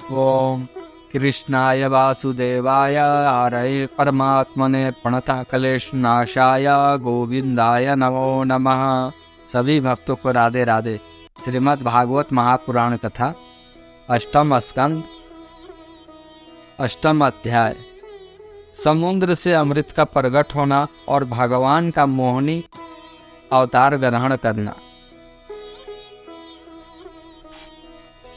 ओम कृष्णाय वासुदेवाय हरये परमात्मने प्रणतः क्लेश नाशाय गोविंदाय नमो नमः। सभी भक्तों को राधे राधे। श्रीमद् भागवत महापुराण कथा अष्टम स्कंद अष्टम अध्याय। समुद्र से अमृत का प्रकट होना और भगवान का मोहिनी अवतार ग्रहण करना।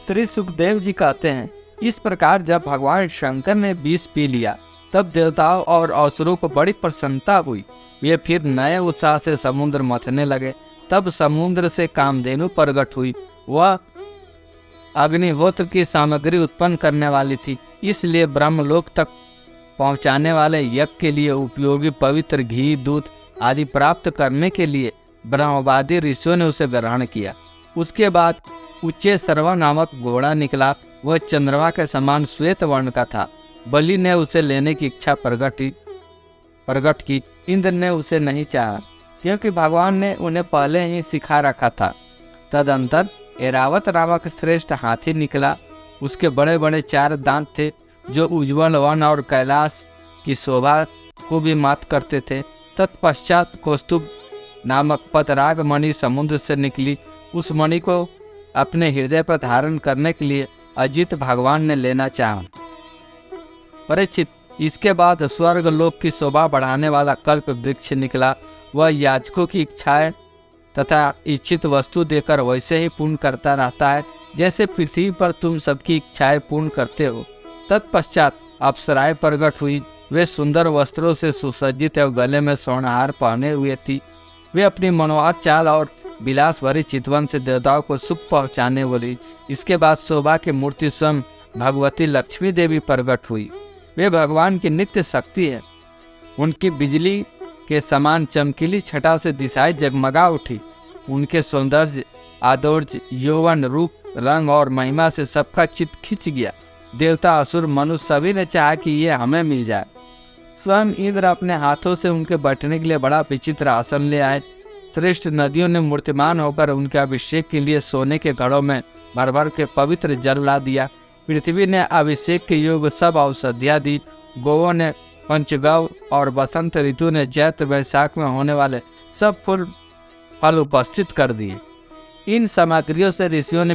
श्री सुखदेव जी कहते हैं, इस प्रकार जब भगवान शंकर ने विष पी लिया तब देवताओं और असुरों को बड़ी प्रसन्नता हुई। वे फिर नए उत्साह से समुद्र मथने लगे। तब समुद्र से कामधेनु प्रकट हुई। वह अग्निहोत्र की सामग्री उत्पन्न करने वाली थी, इसलिए ब्रह्मलोक तक पहुंचाने वाले यज्ञ के लिए उपयोगी पवित्र घी दूध आदि प्राप्त करने के लिए ब्रह्मवादी ऋषियों ने उसे ग्रहण किया। उसके बाद उच्चे सर्वा नामक घोड़ा निकला। वह चंद्रमा के समान श्वेत वर्ण का था। बलि ने उसे लेने की इच्छा प्रकट की। इंद्र ने उसे नहीं चाहा, क्योंकि भगवान ने उन्हें पहले ही सिखा रखा था। तदंतर ऐरावत नामक श्रेष्ठ हाथी निकला। उसके बड़े बड़े 4 दांत थे, जो उज्ज्वल वन और कैलाश की शोभा को भी मात करते थे। तत्पश्चात कौस्तुभ नामक पतराग मणि समुद्र से निकली। उस मणि को अपने हृदय पर धारण करने के लिए अजित भगवान ने लेना चाहा। परीक्षित, इसके बाद स्वर्ग लोक की शोभा बढ़ाने वाला कल्प वृक्ष निकला। वह याचकों की इच्छाएं तथा इच्छित वस्तु देकर वैसे ही पूर्ण करता रहता है, जैसे पृथ्वी पर तुम सबकी इच्छाएं पूर्ण करते हो। तत्पश्चात अप्सराएं प्रकट हुई। वे सुंदर वस्त्रों से सुसज्जित एवं गले में स्वर्णहार पहने हुए थी। वे अपनी मनोहर चाल और विलास भरी चितवन से देवताओं को सुख पहुँचाने वाली। इसके बाद शोभा की मूर्ति स्वयं भगवती लक्ष्मी देवी प्रकट हुई। वे भगवान की नित्य शक्ति है। उनकी बिजली के समान चमकीली छटा से दिशाएं जगमगा उठी। उनके सौंदर्य आदर्श यौवन रूप रंग और महिमा से सबका चित्त खिंच गया। देवता असुर मनुष्य सभी ने चाहा कि ये हमें मिल जाए। स्वयं इंद्र अपने हाथों से उनके बैठने के लिए बड़ा विचित्र आसन ले आए। श्रेष्ठ नदियों ने मूर्तिमान होकर उनके अभिषेक के लिए सोने के घड़ों में भर भर के पवित्र जल ला दिया। पृथ्वी ने अभिषेक के योग्य सब औषधियाँ दी। गौओं ने पंचगव और बसंत ऋतु ने चैत्र वैशाख में होने वाले सब फूल फल उपस्थित कर दिए। इन सामग्रियों से ऋषियों ने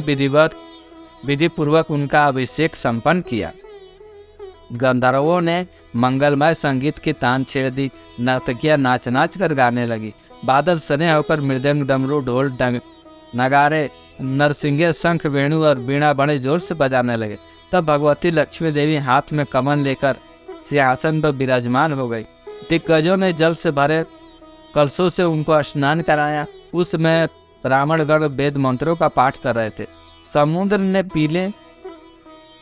विधि पूर्वक उनका अभिषेक संपन्न किया। गंधर्वों ने मंगलमय संगीत की तान छेड़ दी। नर्तकियां नाच नाच कर गाने लगी। बादल सने होकर मृदंग डमरू ढोल नगारे नरसिंगे शंख वेणु और बीणा बड़े जोर से बजाने लगे। तब भगवती लक्ष्मी देवी हाथ में कमल लेकर सिंहासन पर विराजमान हो गई। दिग्गजों ने जल से भरे कलशों से उनको स्नान कराया। उस समय ब्राह्मणगण वेद मंत्रों का पाठ कर रहे थे। समुद्र ने पीले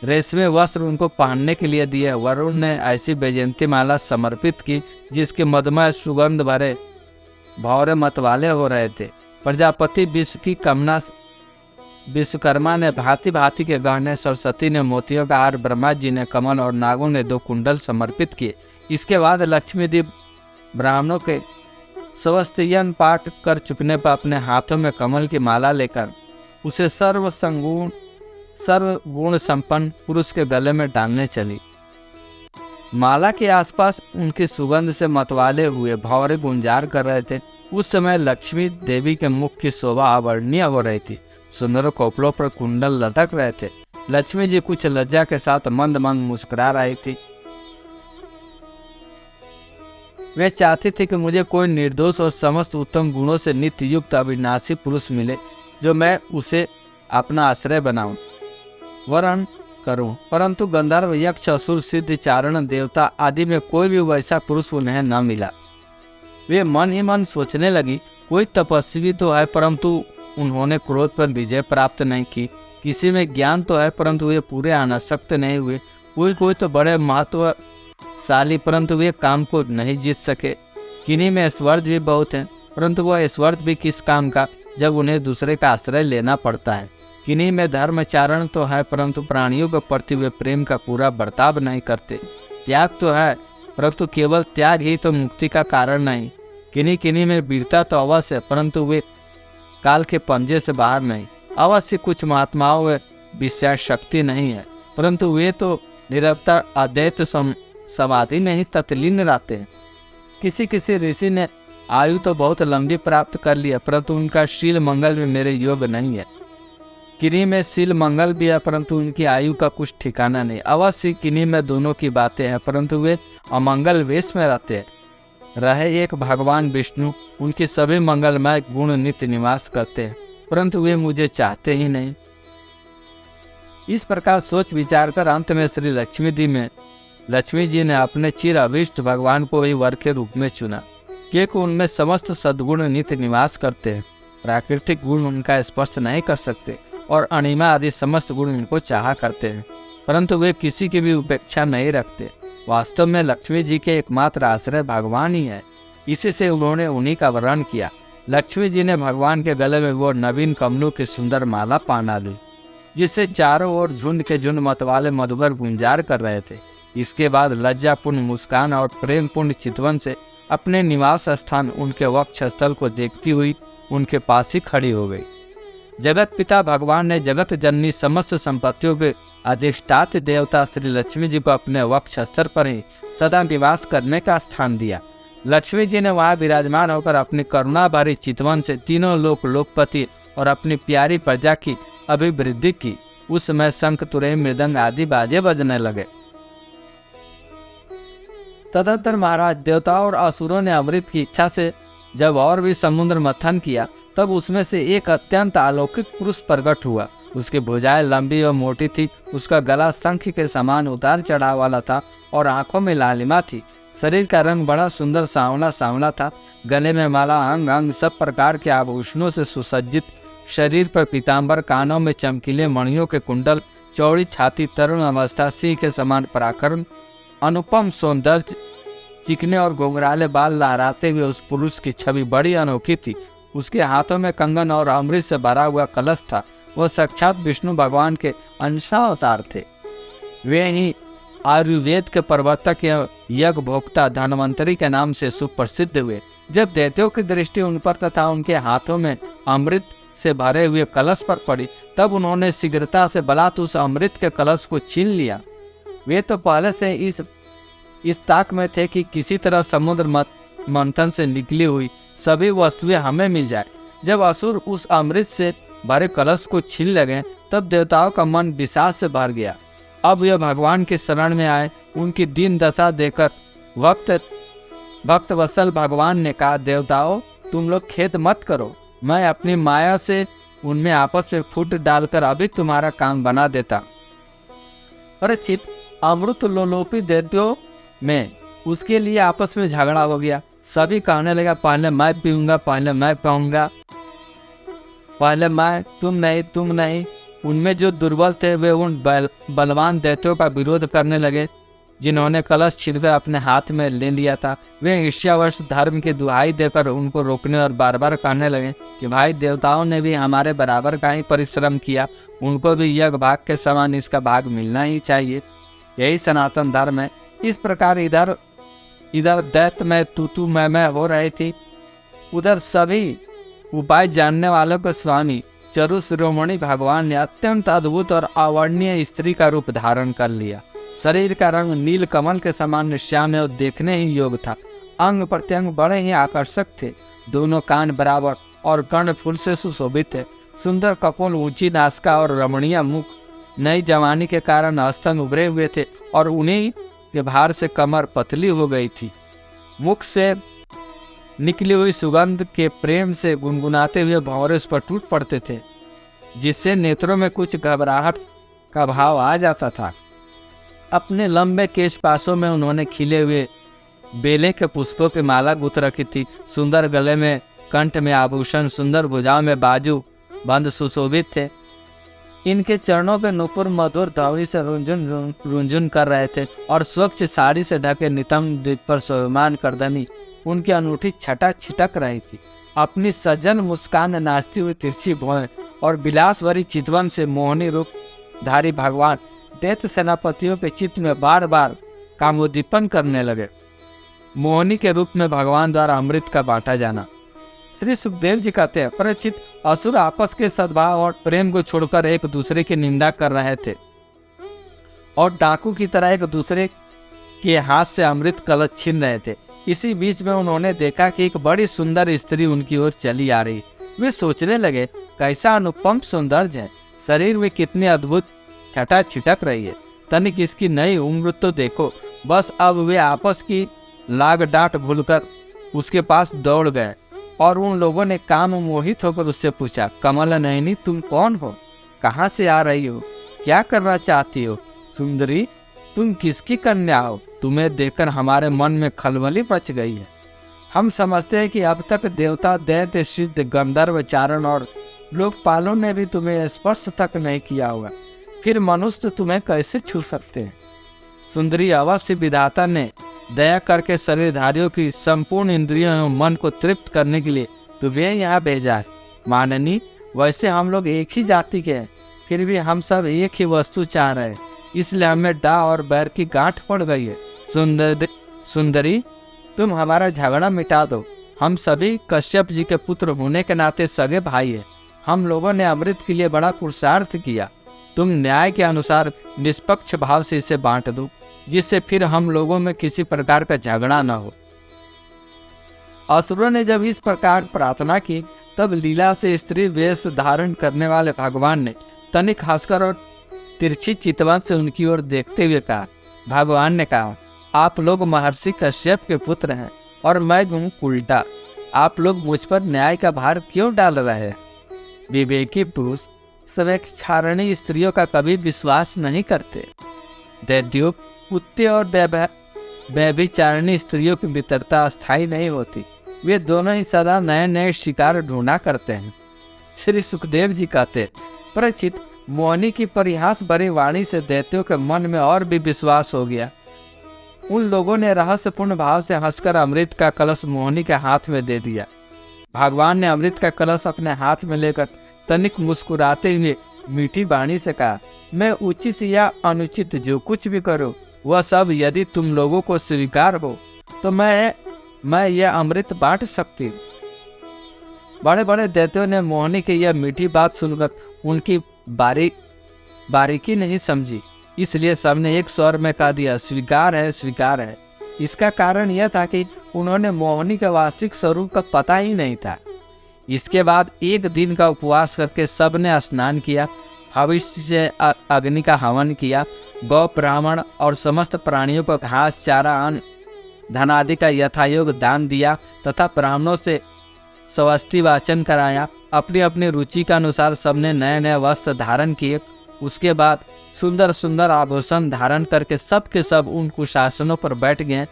रेशमी वस्त्र उनको पहनने के लिए दिए। वरुण ने ऐसी वैजयंती माला समर्पित की जिसके मधुमय सुगंध भरे भौरे मतवाले हो रहे थे। प्रजापति विश्वकर्मा ने भांति भांति के गहने, सरस्वती ने मोतियों का हार, ब्रह्मा जी ने कमल और नागों ने 2 कुंडल समर्पित किए। इसके बाद लक्ष्मी देवी ब्राह्मणों के स्वस्तियन पाठ कर चुकने पर अपने हाथों में कमल की माला लेकर उसे सर्वगुण संपन्न पुरुष के गले में डालने चली। माला के आसपास उनकी सुगंध से मतवाले हुए भौरे गुंजार कर रहे थे। उस समय लक्ष्मी देवी के मुख की शोभा अवर्णनीय हो रही थी। सुंदर कौपलों पर कुंडल लटक रहे थे। लक्ष्मी जी कुछ लज्जा के साथ मंद मंद मुस्कुरा रही थी। वे चाहती थी कि मुझे कोई निर्दोष और समस्त उत्तम गुणों से नित्य युक्त अविनाशी पुरुष मिले, जो मैं उसे अपना आश्रय बनाऊं, वरण करूं। परंतु गंधर्व, यक्ष, असुर, सिद्ध, चारण, देवता आदि में कोई भी वैसा पुरुष उन्हें न मिला। वे मन ही मन सोचने लगी, कोई तपस्वी तो है परंतु उन्होंने क्रोध पर विजय प्राप्त नहीं की। किसी में ज्ञान तो है परंतु वे पूरे अनासक्त नहीं हुए। कोई तो बड़े महत्वशाली परंतु वे काम को नहीं जीत सके। किन्हीं में ऐश्वर्य भी बहुत है, परंतु वह ऐश्वर्य भी किस काम का जब उन्हें दूसरे का आश्रय लेना पड़ता है। किन्हीं में धर्मचारण तो है परंतु प्राणियों के प्रति वे प्रेम का पूरा बर्ताव नहीं करते। त्याग तो है परंतु केवल त्याग ही तो मुक्ति का कारण नहीं। किन्हीं में वीरता तो अवश्य है परंतु वे काल के पंजे से बाहर नहीं। अवश्य कुछ महात्माओं में विशेष शक्ति नहीं है परंतु वे तो निरंतर अद्वैत समाधि में ही तत्लीन रहते हैं। किसी किसी ऋषि ने आयु तो बहुत लंबी प्राप्त कर लिया, परंतु उनका शील मंगल में मेरे योग नहीं है। किन्हीं में शील मंगल भी है, परंतु उनकी आयु का कुछ ठिकाना नहीं। अवश्य किन्हीं में दोनों की बातें हैं, परंतु वे अमंगल वेश में रहते हैं। रहे एक भगवान विष्णु, उनकी सभी मंगलमय गुण नित्य निवास करते हैं, परंतु वे मुझे चाहते ही नहीं। इस प्रकार सोच विचार कर अंत में श्री लक्ष्मी जी ने अपने चिर अभिष्ट भगवान को ही वर के रूप में चुना, क्योंकि उनमें समस्त सद्गुण नित्य निवास करते हैं। प्राकृतिक गुण उनका स्पर्श नहीं कर सकते और अणिमा आदि समस्त गुण उनको चाहा करते हैं, परंतु वे किसी की भी उपेक्षा नहीं रखते। वास्तव में लक्ष्मी जी के एकमात्र आश्रय भगवान ही है, इसी से उन्होंने उन्हीं का वर्ण किया। लक्ष्मी जी ने भगवान के गले में वो नवीन कमलों की सुंदर माला पहना ली, जिससे चारों ओर झुंड के झुंड मतवाले मधुकर गुंजार कर रहे थे। इसके बाद लज्जापूर्ण मुस्कान और प्रेमपूर्ण चितवन से अपने निवास स्थान उनके वक्ष स्थल को देखती हुई उनके पास ही खड़ी हो गई। जगत पिता भगवान ने जगत जननी समस्त संपत्तियों के अधिष्ठात्र देवता श्री लक्ष्मी जी को अपने वक्ष स्थल पर ही सदा निवास करने का स्थान दिया। लक्ष्मी जी ने वहां विराजमान होकर अपनी करुणा भरी चितवन से तीनों लोकपति और अपनी प्यारी प्रजा की अभिवृद्धि की। उस समय शंख तुरई मृदंग आदि बाजे बजने लगे। तदंतर महाराज देवताओं और असुरों ने अमृत की इच्छा से जब और भी समुद्र मंथन किया, तब उसमें से एक अत्यंत अलौकिक पुरुष प्रकट हुआ। उसकी भुजाएं लंबी और मोटी थी, उसका गला शंख के समान उतार चढ़ाव वाला था और आंखों में लालिमा थी। शरीर का रंग बड़ा सुंदर सांवला था। गले में माला, अंग अंग सब प्रकार के आभूषणों से सुसज्जित, शरीर पर पीताम्बर, कानों में चमकीले मणियों के कुंडल, चौड़ी छाती, तरुण अवस्था, सिंह के समान पराक्रम, अनुपम सौंदर्य, चिकने और घुंघराले बाल लहराते हुए उस पुरुष की छवि बड़ी अनोखी थी। उसके हाथों में कंगन और अमृत से भरा हुआ कलश था। वह साक्षात विष्णु भगवान के अंशावतार थे। वे ही आयुर्वेद के प्रवर्तक यज्ञ भोक्ता धन्वंतरी के नाम से सुप्रसिद्ध हुए। जब दैत्यों की दृष्टि उन पर तथा उनके हाथों में अमृत से भरे हुए कलश पर पड़ी, तब उन्होंने शीघ्रता से बलात् उस अमृत के कलश को छीन लिया। वे तो पहले से इस ताक में थे कि किसी तरह समुद्र मंथन से निकली हुई सभी वस्तुएं हमें मिल जाए। जब असुर उस अमृत से भरे कलश को छीन लगे, तब देवताओं का मन विषाद से भर गया। अब यह भगवान के शरण में आए। उनकी दीन दशा देखकर भक्त वत्सल भगवान ने कहा, देवताओं तुम लोग खेद मत करो, मैं अपनी माया से उनमें आपस में फूट डालकर अभी तुम्हारा काम बना देता। अरे चित, अमृत लोलोपी दैत्यों में उसके लिए आपस में झगड़ा हो गया। सभी कहने लगा, पहले मैं पीऊंगा, पहले मैं पाऊंगा, पहले मैं, तुम नहीं। उनमें जो दुर्बल थे वे उन बलवान दैत्यों का विरोध करने लगे, जिन्होंने कलश छीनकर अपने हाथ में ले लिया था। वे ईर्ष्यावश धर्म की दुहाई देकर उनको रोकने और बार बार कहने लगे कि भाई, देवताओं ने भी हमारे बराबर का ही परिश्रम किया, उनको भी यज्ञ भाग के समान इसका भाग मिलना ही चाहिए। यही सनातन धर्म है। इस प्रकार इधर दैत्य में तू मैं हो रही थी। उधर सभी उपाय जानने वालों के स्वामी चरु शिरोमणि भगवान ने अत्यंत अद्भुत और अवर्णनीय स्त्री का रूप धारण कर लिया। शरीर का रंग नील कमल के समान श्याम और देखने ही योग्य था। अंग प्रत्यंग बड़े ही आकर्षक थे। दोनों कान बराबर और कर्ण फूल से सुशोभित थे। सुंदर कपोल, ऊंची नासिका और रमणीय मुख, नई जवानी के कारण स्तन उभरे हुए थे और उन्हीं के भार से कमर पतली हो गई थी। मुख से निकली हुई सुगंध के प्रेम से गुनगुनाते हुए भंवरे उस पर टूट पड़ते थे, जिससे नेत्रों में कुछ घबराहट का भाव आ जाता था। अपने लंबे केश पासों में उन्होंने खिले हुए बेले के पुष्पों की माला गुथ रखी थी। सुंदर गले में, कंठ में आभूषण, सुंदर भुजाओं में बाजू बंद सुशोभित थे। इनके चरणों पे नुपुर मधुर धावरी से रुंझुन कर रहे थे और स्वच्छ साड़ी से ढके नितंब द्वीप पर शोभमान करदनी उनकी अनूठी छटा छिटक रही थी। अपनी सज्जन मुस्कान, नाचती हुई तिरछी भौहें और विलास भरी चितवन से मोहनी रूप धारी भगवान दैत्य सेनापतियों के चित्त में बार बार कामोद्दीपन करने लगे। मोहनी के रूप में भगवान द्वारा अमृत का बांटा जाना। श्री सुखदेव जी कहते हैं, परीक्षित, असुर आपस के सद्भाव और प्रेम को छोड़कर एक दूसरे की निंदा कर रहे थे। और डाकू की तरह एक दूसरे के हाथ से अमृत कलश छीन रहे थे। इसी बीच में उन्होंने देखा कि एक बड़ी सुंदर स्त्री उनकी ओर चली आ रही। वे सोचने लगे, कैसा अनुपम सौंदर्य है, शरीर में कितनी अद्भुत छटा छिटक रही है, तनिक इसकी नई उम्र तो देखो। बस अब वे आपस की लाग डांट भूलकर उसके पास दौड़ गए और उन लोगों ने काम मोहित होकर उससे पूछा, कमल नयनी तुम कौन हो, कहाँ से आ रही हो, क्या करना चाहती हो? सुंदरी तुम किसकी कन्या हो? तुम्हें देखकर हमारे मन में खलबली मच गई है। हम समझते हैं कि अब तक देवता, दैत्य, सिद्ध, गंधर्व, चारण और लोकपालों ने भी तुम्हें स्पर्श तक नहीं किया होगा, फिर मनुष्य तुम्हें कैसे छू सकते हैं? सुंदरी, अवश्य विधाता ने दया करके शरीरधारियों की संपूर्ण इंद्रियों एवं मन को तृप्त करने के लिए तुम्हें यहाँ भेजा है। माननी, वैसे हम लोग एक ही जाति के हैं, फिर भी हम सब एक ही वस्तु चाह रहे हैं, इसलिए हमें डा और बैर की गांठ पड़ गई है। सुंदरी तुम हमारा झगड़ा मिटा दो। हम सभी कश्यप जी के पुत्र होने के नाते सगे भाई हैं। हम लोगों ने अमृत के लिए बड़ा पुरुषार्थ किया। तुम न्याय के अनुसार निष्पक्ष भाव से इसे बांट दो, जिससे फिर हम लोगों में किसी प्रकार का झगड़ा न हो। असुरों ने जब इस प्रकार प्रार्थना की, तब लीला से स्त्री वेश धारण करने वाले भगवान ने तनिक हंसकर और तिरछी चितवन से उनकी ओर देखते हुए कहा। भगवान ने कहा, आप लोग महर्षि कश्यप के पुत्र हैं और मैं हूँ उल्टा। आप लोग मुझ पर न्याय का भार क्यों डाल रहे हैं? विवेकी पुरुष स्वेच्छारणी स्त्रियों का कभी विश्वास नहीं करते। दैत्यों, कुत्ते और व्यभिचारिणी स्त्रियों की मित्रता अस्थायी नहीं होती। वे दोनों ही सदा नए नए शिकार ढूंढा करते हैं। श्री सुखदेव जी कहते, परीक्षित, मोहिनी की परिहास भरी वाणी से दैत्यों के मन में और भी विश्वास हो गया। उन लोगों ने रहस्यपूर्ण भाव से हंसकर अमृत का कलश मोहिनी के हाथ में दे दिया। भगवान ने अमृत का कलश अपने हाथ में लेकर तनिक मुस्कुराते हुए मीठी वाणी से कहा, मैं उचित या अनुचित जो कुछ भी करो वह सब यदि तुम लोगों को स्वीकार हो तो मैं यह अमृत बांट सकती हूँ। बड़े बड़े दैत्यों ने मोहिनी की यह मीठी बात सुनकर उनकी बारीकी नहीं समझी, इसलिए सबने एक स्वर में कह दिया, स्वीकार है, स्वीकार है। इसका कारण यह था कि उन्होंने मोहिनी के वास्तविक स्वरूप का पता ही नहीं था। इसके बाद एक दिन का उपवास करके सबने स्नान किया, भविष्य से अग्नि का हवन किया, गौ, ब्राह्मण और समस्त प्राणियों को घास, चारा, अन्न, धनादि का यथायोग दान दिया तथा ब्राह्मणों से स्वस्ति वाचन कराया। अपनी अपनी रुचि के अनुसार सबने नए नए वस्त्र धारण किए। उसके बाद सुंदर सुंदर आभूषण धारण करके सब के सब उन कुशासनों पर बैठ गए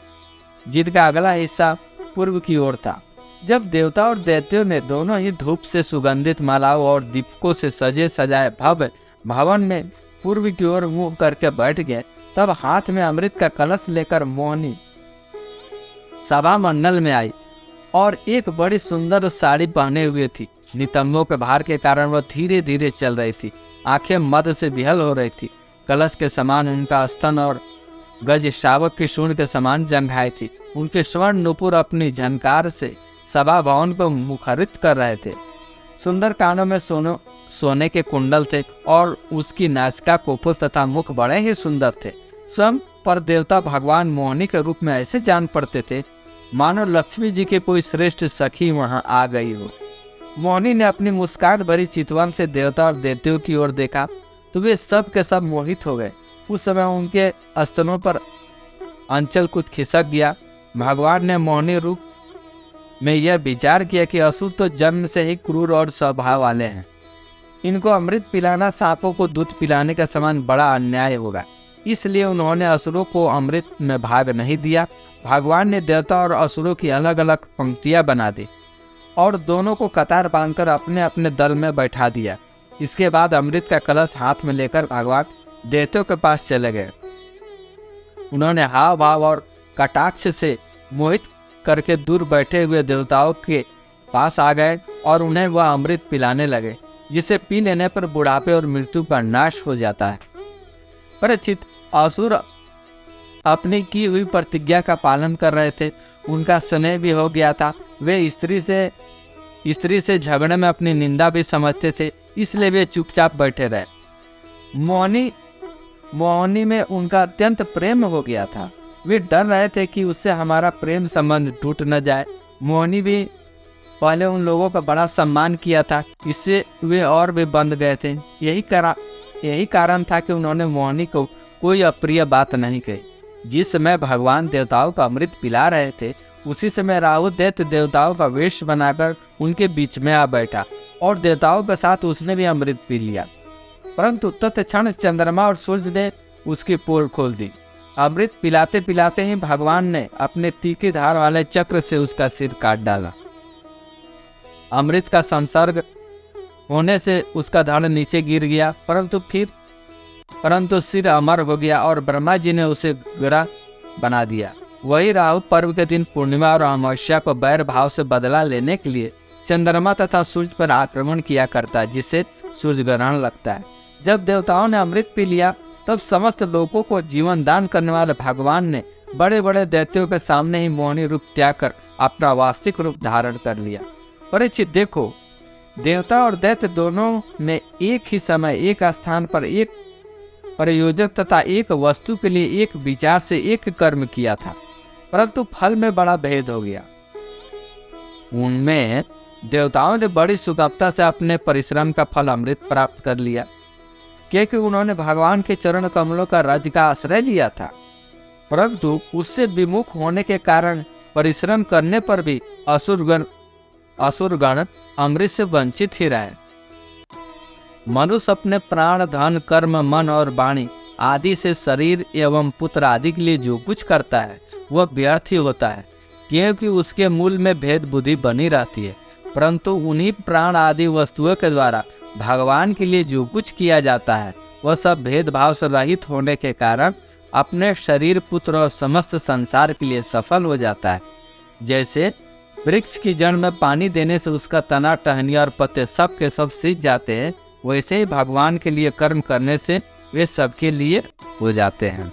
जिनका अगला हिस्सा पूर्व की ओर था। जब देवता और दैत्यों ने दोनों ही धूप से सुगंधित मालाओं और दीपकों से सजे सजाए भव्य भवन में पूर्व की ओर मुंह करके बैठ गए, तब हाथ में अमृत का कलश लेकर मोहिनी सभा मंडल में आई और एक बड़ी सुंदर साड़ी पहने हुए थी। नितंबों के भार के कारण वह धीरे धीरे चल रही थी। आंखें मद से विहल हो रही थी। कलश के समान उनका स्तन और गज शावक की सूंड के समान जंघाई थी। उनके स्वर्ण नुपुर अपनी झनकार से सभा भवन को मुखरित कर रहे थे। सुंदर कानों में सोने के कुंडल थे और उसकी नासिका, कोपुल तथा मुख बड़े ही सुंदर थे। स्वयं पर देवता भगवान मोहिनी के रूप में ऐसे जान पड़ते थे मानो लक्ष्मी जी की कोई श्रेष्ठ सखी वहां आ गई हो। मोहिनी ने अपनी मुस्कान भरी चितवन से देवता और दैत्यों की ओर देखा तो वे सब के सब मोहित हो गए। उस समय उनके स्तनों पर अंचल कुछ खिसक गया। भगवान ने मोहिनी रूप में यह विचार किया कि असुर तो जन्म से ही क्रूर और स्वभाव वाले हैं। इनको अमृत पिलाना सांपों को दूध पिलाने का समान बड़ा अन्याय होगा, इसलिए उन्होंने असुरों को अमृत में भाग नहीं दिया। भगवान ने देवता और असुरों की अलग अलग पंक्तियां बना दी और दोनों को कतार बांधकर अपने अपने दल में बैठा दिया। इसके बाद अमृत का कलश हाथ में लेकर भगवान दैत्यों के पास चले गए। उन्होंने हाव भाव और कटाक्ष से मोहित करके दूर बैठे हुए देवताओं के पास आ गए और उन्हें वह अमृत पिलाने लगे, जिसे पी लेने पर बुढ़ापे और मृत्यु का नाश हो जाता है। परीक्षित, असुर अपनी की हुई प्रतिज्ञा का पालन कर रहे थे। उनका स्नेह भी हो गया था। वे स्त्री से झगड़े में अपनी निंदा भी समझते थे, इसलिए वे चुपचाप बैठे रहे। मोहिनी मोहिनी में उनका अत्यंत प्रेम हो गया था। वे डर रहे थे कि उससे हमारा प्रेम संबंध टूट न जाए। मोहिनी भी पहले उन लोगों का बड़ा सम्मान किया था, इससे वे और भी बंध गए थे। यही कारण था कि उन्होंने मोहिनी को कोई अप्रिय बात नहीं कही। जिस समय भगवान देवताओं का अमृत पिला रहे थे, उसी समय राहु दैत्य देवताओं का वेश बनाकर उनके बीच में आ बैठा और देवताओं के साथ उसने भी अमृत पी लिया। परंतु तत्क्षण चंद्रमा और सूर्य ने उसकी पोल खोल दी। अमृत पिलाते पिलाते ही भगवान ने अपने तीखी धार वाले चक्र से उसका सिर काट डाला। अमृत का संसर्ग होने से उसका धड़ नीचे गिर गया, परंतु सिर अमर हो गया और ब्रह्मा जी ने उसे गोरा बना दिया। वही राहु पर्व के दिन पूर्णिमा और अमावस्या को बैर भाव से बदला लेने के लिए चंद्रमा तथा सूर्य पर आक्रमण किया करता है, जिससे सूर्य ग्रहण लगता है। जब देवताओं ने अमृत पी लिया, तब समस्त लोगों को जीवन दान करने वाले भगवान ने बड़े बड़े दैत्यों के सामने ही मोहिनी रूप त्याग कर अपना वास्तविक रूप धारण कर लिया। परीक्षित, देखो, देवता और दैत्य दोनों ने एक ही समय एक स्थान पर एक प्रयोजक तथा एक वस्तु के लिए एक विचार से एक कर्म किया था, परंतु फल में बड़ा भेद हो गया। उनमें देवताओं ने बड़ी सुगमता से अपने परिश्रम का फल अमृत प्राप्त कर लिया, क्योंकि उन्होंने भगवान के चरण कमलों का रज का आश्रय लिया था। परंतु उससे विमुख होने के कारण परिश्रम करने पर भी असुरगण अमृत से वंचित ही रहे। मनुष्य अपने प्राण, धन, कर्म, मन और वाणी आदि से शरीर एवं पुत्र आदि के लिए जो कुछ करता है वह व्यर्थ ही होता है, क्योंकि उसके मूल में भेद बुद्धि बनी रहती है। परंतु उन्हीं प्राण आदि वस्तुओं के द्वारा भगवान के लिए जो कुछ किया जाता है वह सब भेदभाव से रहित होने के कारण अपने शरीर, पुत्र और समस्त संसार के लिए सफल हो जाता है। जैसे वृक्ष की जड़ में पानी देने से उसका तना, टहनियाँ और पत्ते सब के सब सींच जाते हैं, वैसे ही भगवान के लिए कर्म करने से वे सबके लिए हो जाते हैं।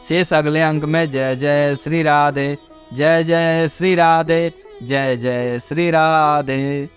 शेष अगले अंक में जय जय श्री राधे, जय जय श्री राधे, जय जय श्री राधे।